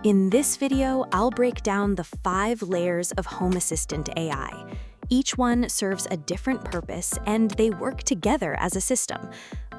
In this video, I'll break down the 5 layers of Home Assistant AI. Each one serves a different purpose, and they work together as a system.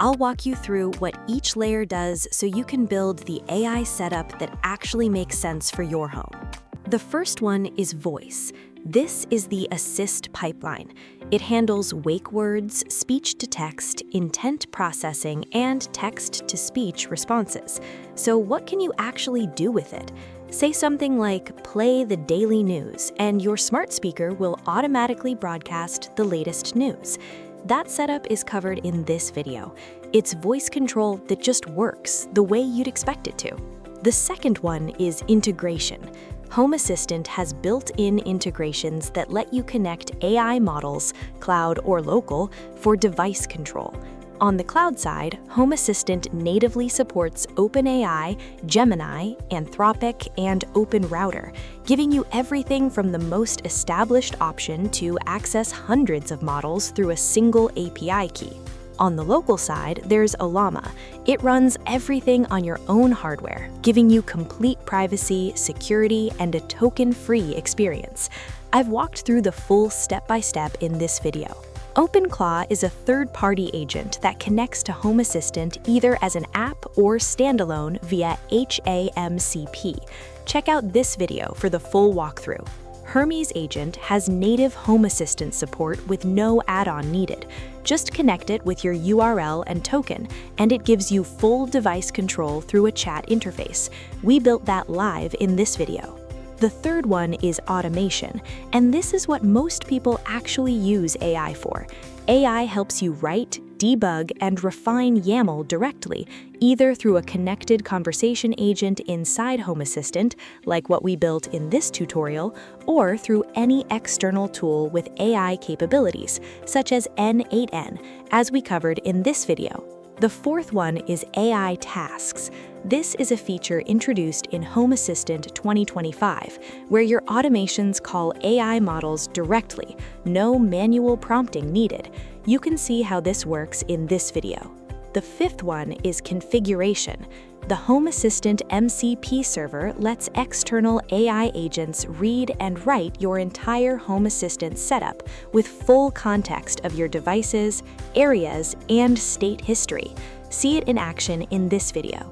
I'll walk you through what each layer does so you can build the AI setup that actually makes sense for your home. The first one is voice. This is the assist pipeline. It handles wake words, speech-to-text, intent processing, and text-to-speech responses. So what can you actually do with it? Say something like, play the daily news, and your smart speaker will automatically broadcast the latest news. That setup is covered in this video. It's voice control that just works the way you'd expect it to. The second one is integration. Home Assistant has built-in integrations that let you connect AI models, cloud or local, for device control. On the cloud side, Home Assistant natively supports OpenAI, Gemini, Anthropic, and OpenRouter, giving you everything from the most established option to access hundreds of models through a single API key. On the local side, there's Llama. It runs everything on your own hardware, giving you complete privacy, security, and a token-free experience. I've walked through the full step-by-step in this video. OpenClaw is a third-party agent that connects to Home Assistant either as an app or standalone via HAMCP. Check out this video for the full walkthrough. Hermes Agent has native Home Assistant support with no add-on needed. Just connect it with your URL and token, and it gives you full device control through a chat interface. We built that live in this video. The third one is automation, and this is what most people actually use AI for. AI helps you write, debug, and refine YAML directly, either through a connected conversation agent inside Home Assistant, like what we built in this tutorial, or through any external tool with AI capabilities, such as N8N, as we covered in this video. The fourth one is AI Tasks. This is a feature introduced in Home Assistant 2025, where your automations call AI models directly, no manual prompting needed. You can see how this works in this video. The fifth one is configuration. The Home Assistant MCP server lets external AI agents read and write your entire Home Assistant setup with full context of your devices, areas, and state history. See it in action in this video.